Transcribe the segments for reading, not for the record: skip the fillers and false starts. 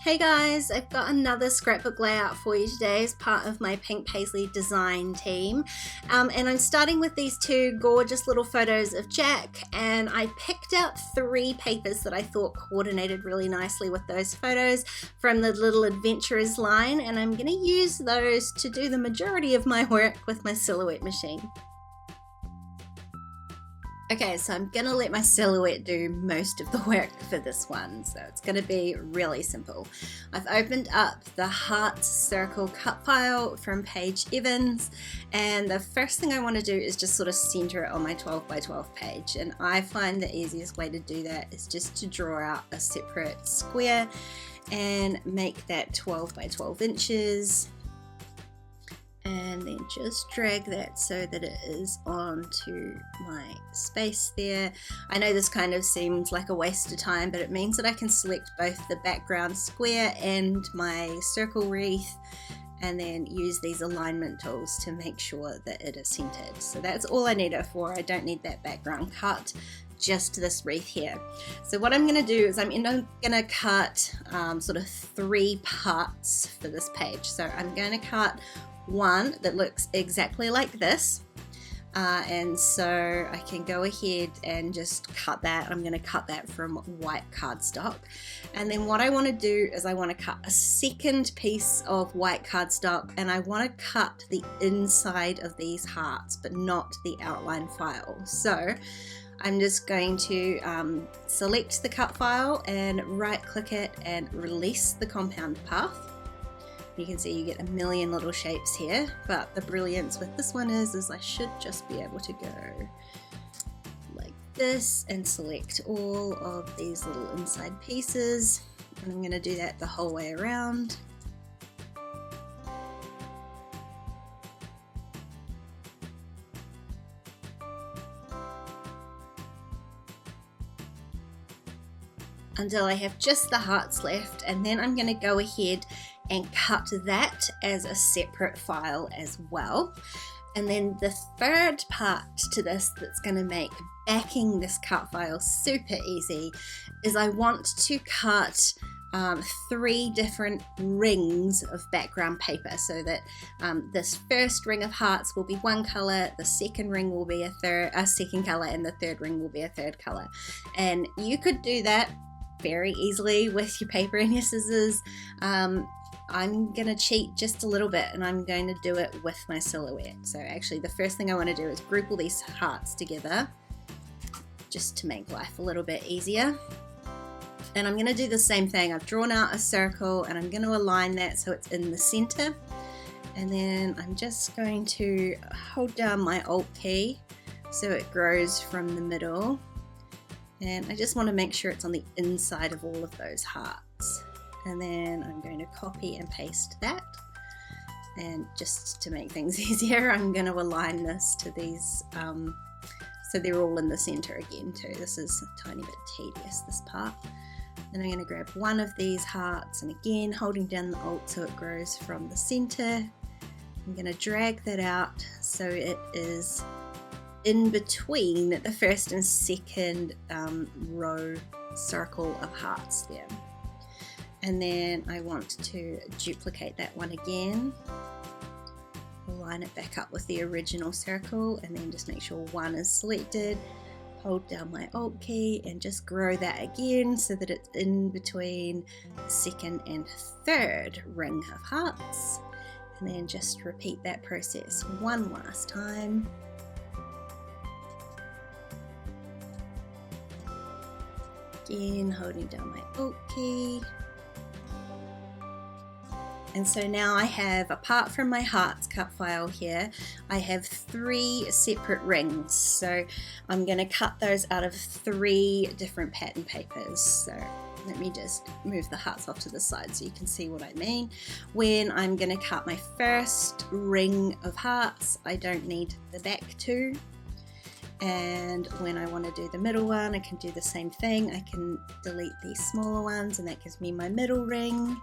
Hey guys, I've got another scrapbook layout for you today as part of my Pink Paislee design team. And I'm starting with these two gorgeous little photos of Jack, and I picked out 3 papers that I thought coordinated really nicely with those photos from the Little Adventurers line, and I'm going to use those to do the majority of my work with my silhouette machine. Okay, so I'm gonna let my silhouette do most of the work for this one, so it's gonna be really simple. I've opened up the heart circle cut file from Paige Evans, and the first thing I want to do is just sort of center it on my 12 by 12 page, and I find the easiest way to do that is just to draw out a separate square and make that 12 by 12 inches. And then just drag that so that it is onto my space there. I know this kind of seems like a waste of time, but it means that I can select both the background square and my circle wreath, and then use these alignment tools to make sure that it is centered. So that's all I need it for. I don't need that background cut, just this wreath here. So what I'm going to do is I'm going to cut sort of 3 parts for this page. So I'm going to cut one that looks exactly like this, and so I can go ahead and just cut that. I'm going to cut that from white cardstock, and then what I want to do is I want to cut a second piece of white cardstock, and I want to cut the inside of these hearts but not the outline file. So I'm just going to select the cut file and right click it and release the compound path. You can see you get a million little shapes here, but the brilliance with this one is I should just be able to go like this and select all of these little inside pieces, and I'm going to do that the whole way around. Until I have just the hearts left, and then I'm going to go ahead and cut that as a separate file as well. And then the third part to this that's going to make backing this cut file super easy is I want to cut 3 different rings of background paper, so that this first ring of hearts will be one color, the second ring will be a second color, and the third ring will be a third color. And you could do that very easily with your paper and your scissors. I'm going to cheat just a little bit, and I'm going to do it with my silhouette. So actually the first thing I want to do is group all these hearts together just to make life a little bit easier. And I'm going to do the same thing. I've drawn out a circle and I'm going to align that so it's in the center. And then I'm just going to hold down my Alt key so it grows from the middle. And I just want to make sure it's on the inside of all of those hearts. And then I'm going to copy and paste that. And just to make things easier, I'm going to align this to these so they're all in the center again too. This is a tiny bit tedious, this part. Then I'm going to grab one of these hearts, and again holding down the Alt so it grows from the center. I'm going to drag that out so it is in between the first and second row circle of hearts there. And then I want to duplicate that one again, line it back up with the original circle, and then just make sure one is selected, hold down my Alt key and just grow that again so that it's in between the second and third ring of hearts. And then just repeat that process one last time. Again, holding down my Alt key. And so now I have, apart from my hearts cut file here, I have 3 separate rings. So I'm going to cut those out of 3 different pattern papers. So let me just move the hearts off to the side so you can see what I mean. When I'm going to cut my first ring of hearts, I don't need the back 2. And when I want to do the middle one, I can do the same thing. I can delete these smaller ones, and that gives me my middle ring.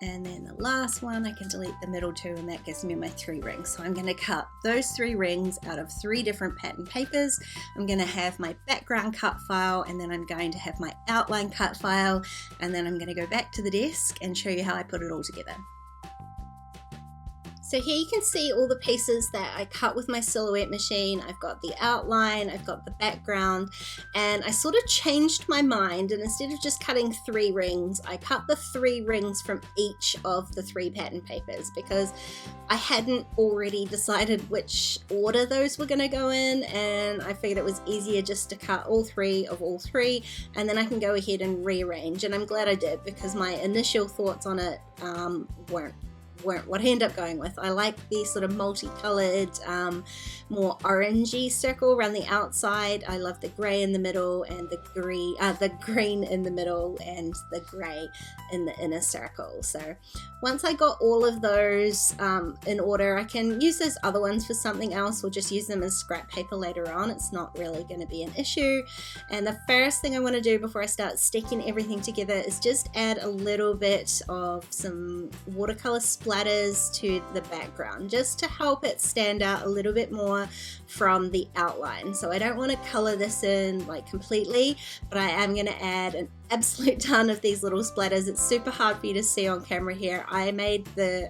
And then the last one, I can delete the middle two, and that gives me my 3 rings. So I'm going to cut those 3 rings out of 3 different pattern papers. I'm going to have my background cut file, and then I'm going to have my outline cut file, and then I'm going to go back to the desk and show you how I put it all together. So here you can see all the pieces that I cut with my silhouette machine. I've got the outline, I've got the background, and I sort of changed my mind, and instead of just cutting 3 rings, I cut the 3 rings from each of the 3 pattern papers because I hadn't already decided which order those were going to go in, and I figured it was easier just to cut all 3 of all 3, and then I can go ahead and rearrange, and I'm glad I did because my initial thoughts on it weren't what I end up going with. I like the sort of multicolored, more orangey circle around the outside. I love the grey in the middle and the green in the middle and the grey in the inner circle. So once I got all of those in order, I can use those other ones for something else or just use them as scrap paper later on. It's not really going to be an issue. And the first thing I want to do before I start sticking everything together is just add a little bit of some watercolor splatters to the background just to help it stand out a little bit more from the outline. So I don't want to color this in like completely, but I am going to add an absolute ton of these little splatters. It's super hard for you to see on camera here. I made the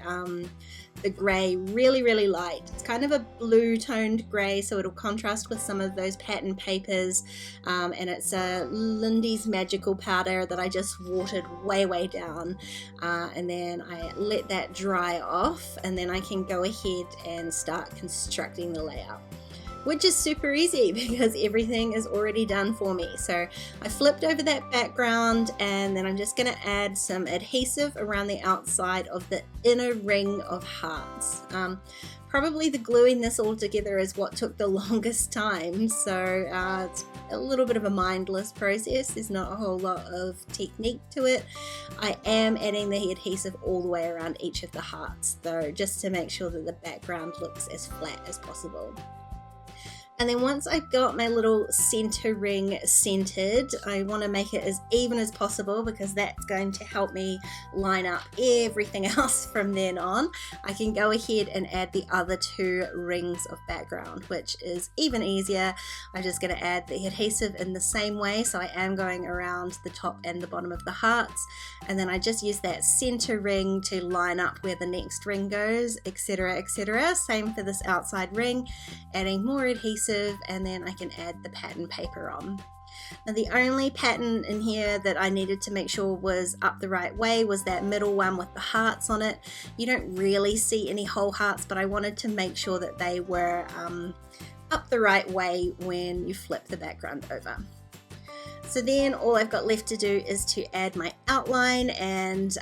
grey really light. It's kind of a blue toned grey, so it'll contrast with some of those pattern papers, and it's a Lindy's Magical powder that I just watered way down, and then I let that dry off, and then I can go ahead and start constructing the layout, which is super easy because everything is already done for me. So I flipped over that background, and then I'm just going to add some adhesive around the outside of the inner ring of hearts. Probably the gluing this all together is what took the longest time, so it's a little bit of a mindless process. There's not a whole lot of technique to it. I am adding the adhesive all the way around each of the hearts though, just to make sure that the background looks as flat as possible. And then once I've got my little center ring centered, I want to make it as even as possible because that's going to help me line up everything else from then on. I can go ahead and add the other 2 rings of background, which is even easier. I'm just going to add the adhesive in the same way. So I am going around the top and the bottom of the hearts. And then I just use that center ring to line up where the next ring goes, etc, etc. Same for this outside ring, adding more adhesive, and then I can add the pattern paper on. Now the only pattern in here that I needed to make sure was up the right way was that middle one with the hearts on it. You don't really see any whole hearts, but I wanted to make sure that they were up the right way when you flip the background over. So then all I've got left to do is to add my outline, and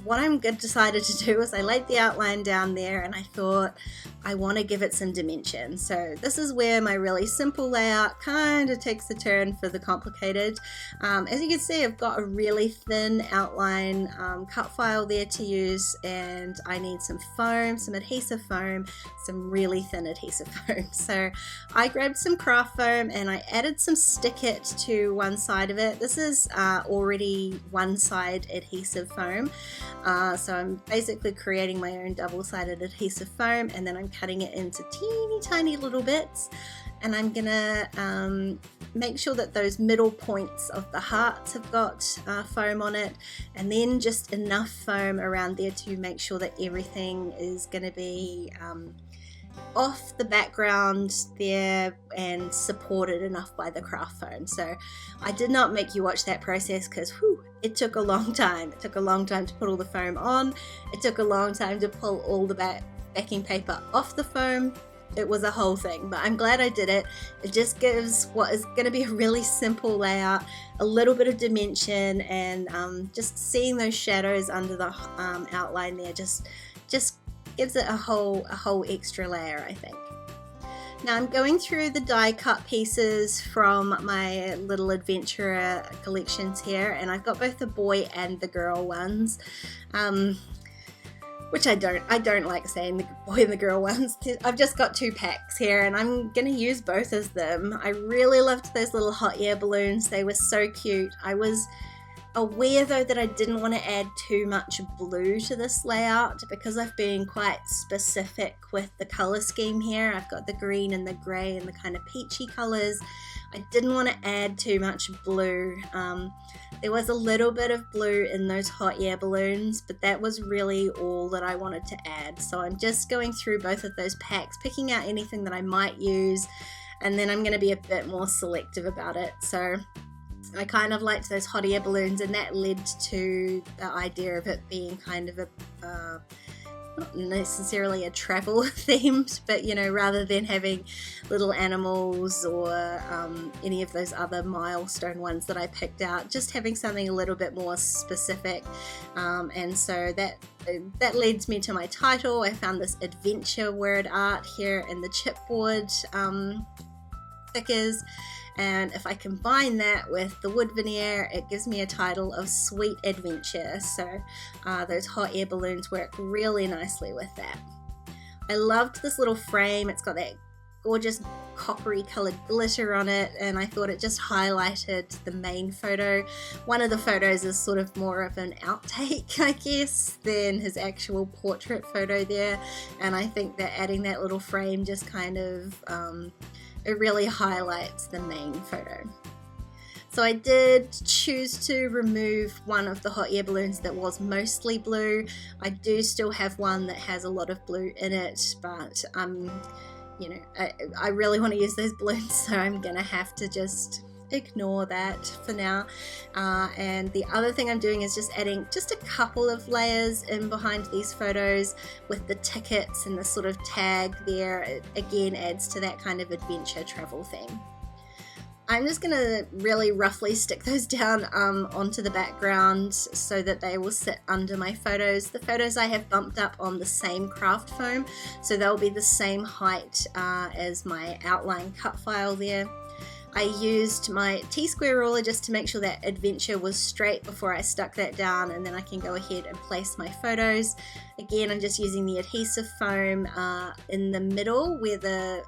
what I'm decided to do is I laid the outline down there and I thought I want to give it some dimension. So this is where my really simple layout kind of takes a turn for the complicated. As you can see, I've got a really thin outline cut file there to use, and I need some foam, some adhesive foam, some really thin adhesive foam. So I grabbed some craft foam and I added some Stick It to one side of it. This is already one side adhesive foam, so I'm basically creating my own double-sided adhesive foam, and then I'm cutting it into teeny tiny little bits, and I'm gonna make sure that those middle points of the hearts have got foam on it, and then just enough foam around there to make sure that everything is gonna be off the background there and supported enough by the craft foam. So I did not make you watch that process because it took a long time. It took a long time to put all the foam on. It took a long time to pull all the backing paper off the foam. It was a whole thing, but I'm glad I did it. It just gives what is going to be a really simple layout a little bit of dimension, and just seeing those shadows under the outline there just gives it a whole extra layer, I think. Now I'm going through the die cut pieces from my little adventurer collections here, and I've got both the boy and the girl ones, which I don't like saying the boy and the girl ones. I've just got 2 packs here and I'm gonna use both of them. I really loved those little hot air balloons. They were so cute. I was Aware though that I didn't want to add too much blue to this layout because I've been quite specific with the color scheme here. I've got the green and the gray and the kind of peachy colors. I didn't want to add too much blue. There was a little bit of blue in those hot air balloons, but that was really all that I wanted to add. So I'm just going through both of those packs, picking out anything that I might use, and then I'm going to be a bit more selective about it. So I kind of liked those hot air balloons, and that led to the idea of it being kind of a not necessarily a travel themed, but you know, rather than having little animals or any of those other milestone ones that I picked out, just having something a little bit more specific. And so that leads me to my title. I found this adventure word art here in the chipboard stickers. And if I combine that with the wood veneer, it gives me a title of Sweet Adventure. So those hot air balloons work really nicely with that. I loved this little frame. It's got that gorgeous coppery colored glitter on it, and I thought it just highlighted the main photo. One of the photos is sort of more of an outtake, I guess, than his actual portrait photo there. And I think that adding that little frame just kind of it really highlights the main photo. So I did choose to remove one of the hot air balloons that was mostly blue. I do still have one that has a lot of blue in it, but you know, I really want to use those balloons, so I'm gonna have to just ignore that for now. And the other thing I'm doing is just adding just a couple of layers in behind these photos with the tickets and the sort of tag there. It again adds to that kind of adventure travel theme. I'm just going to really roughly stick those down onto the background so that they will sit under my photos. The photos I have bumped up on the same craft foam, so they'll be the same height as my outline cut file there. I used my T-square ruler just to make sure that adventure was straight before I stuck that down, and then I can go ahead and place my photos. Again, I'm just using the adhesive foam in the middle where the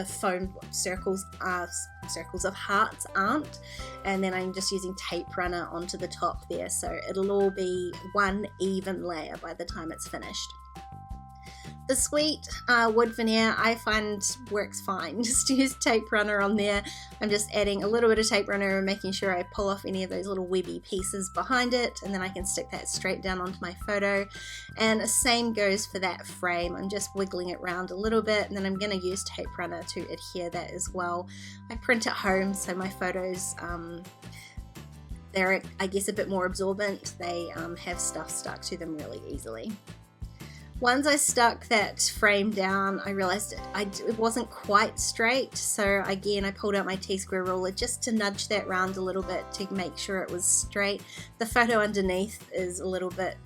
foam circles of hearts aren't, and then I'm just using tape runner onto the top there, so it'll all be one even layer by the time it's finished. The sweet wood veneer I find works fine. Just use tape runner on there. I'm just adding a little bit of tape runner and making sure I pull off any of those little webby pieces behind it, and then I can stick that straight down onto my photo. And the same goes for that frame. I'm just wiggling it around a little bit, and then I'm going to use tape runner to adhere that as well. I print at home, so my photos they're, I guess, a bit more absorbent. They have stuff stuck to them really easily. Once I stuck that frame down, I realized it wasn't quite straight, so again I pulled out my T-square ruler just to nudge that round a little bit to make sure it was straight. The photo underneath is a little bit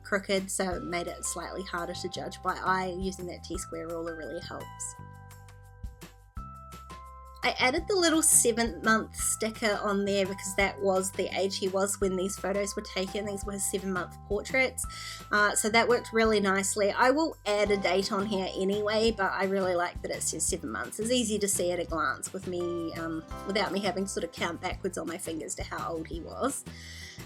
crooked, so it made it slightly harder to judge by eye. Using that T-square ruler really helps. I added the little 7th month sticker on there because that was the age he was when these photos were taken. These were his 7-month portraits, so that worked really nicely. I will add a date on here anyway, but I really like that it says 7 months. It's easy to see at a glance with me, without me having to sort of count backwards on my fingers to how old he was.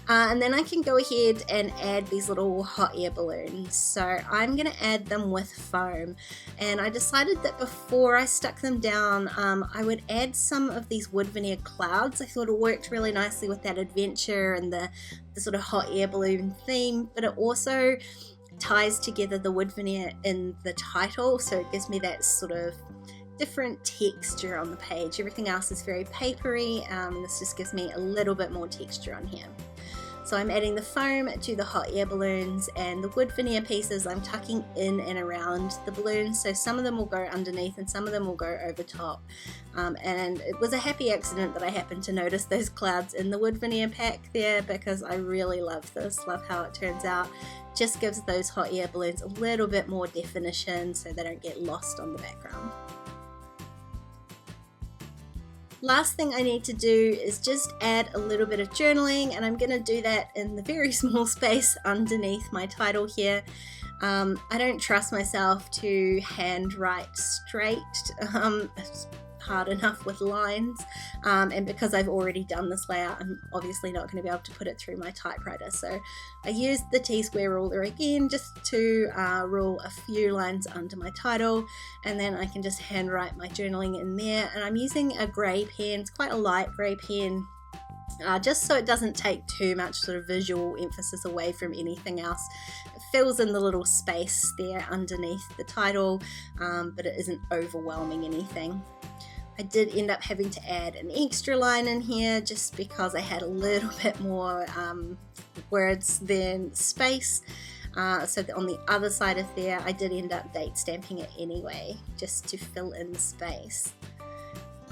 And then I can go ahead and add these little hot air balloons. So I'm going to add them with foam, and I decided that before I stuck them down I would add some of these wood veneer clouds. I thought it worked really nicely with that adventure and the sort of hot air balloon theme, but it also ties together the wood veneer in the title, so it gives me that sort of different texture on the page. Everything else is very papery, and this just gives me a little bit more texture on here. So I'm adding the foam to the hot air balloons, and the wood veneer pieces I'm tucking in and around the balloons, so some of them will go underneath and some of them will go over top. And it was a happy accident that I happened to notice those clouds in the wood veneer pack there, because I really love this, love how it turns out. Just gives those hot air balloons a little bit more definition so they don't get lost on the background. Last thing I need to do is just add a little bit of journaling, and I'm going to do that in the very small space underneath my title here. I don't trust myself to handwrite straight. hard enough with lines, and because I've already done this layout, I'm obviously not going to be able to put it through my typewriter. So I used the T-square ruler again just to rule a few lines under my title, and then I can just handwrite my journaling in there. And I'm using a grey pen, it's quite a light grey pen, just so it doesn't take too much sort of visual emphasis away from anything else. It fills in the little space there underneath the title, but it isn't overwhelming anything. I did end up having to add an extra line in here just because I had a little bit more words than space. So on the other side of there, I did end up date stamping it anyway, just to fill in the space.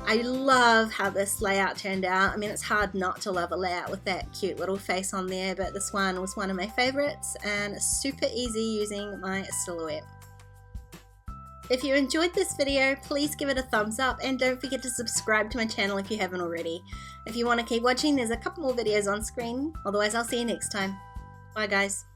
I love how this layout turned out. I mean, it's hard not to love a layout with that cute little face on there, but this one was one of my favorites and super easy using my silhouette. If you enjoyed this video, please give it a thumbs up and don't forget to subscribe to my channel if you haven't already. If you want to keep watching, there's a couple more videos on screen. Otherwise, I'll see you next time. Bye guys.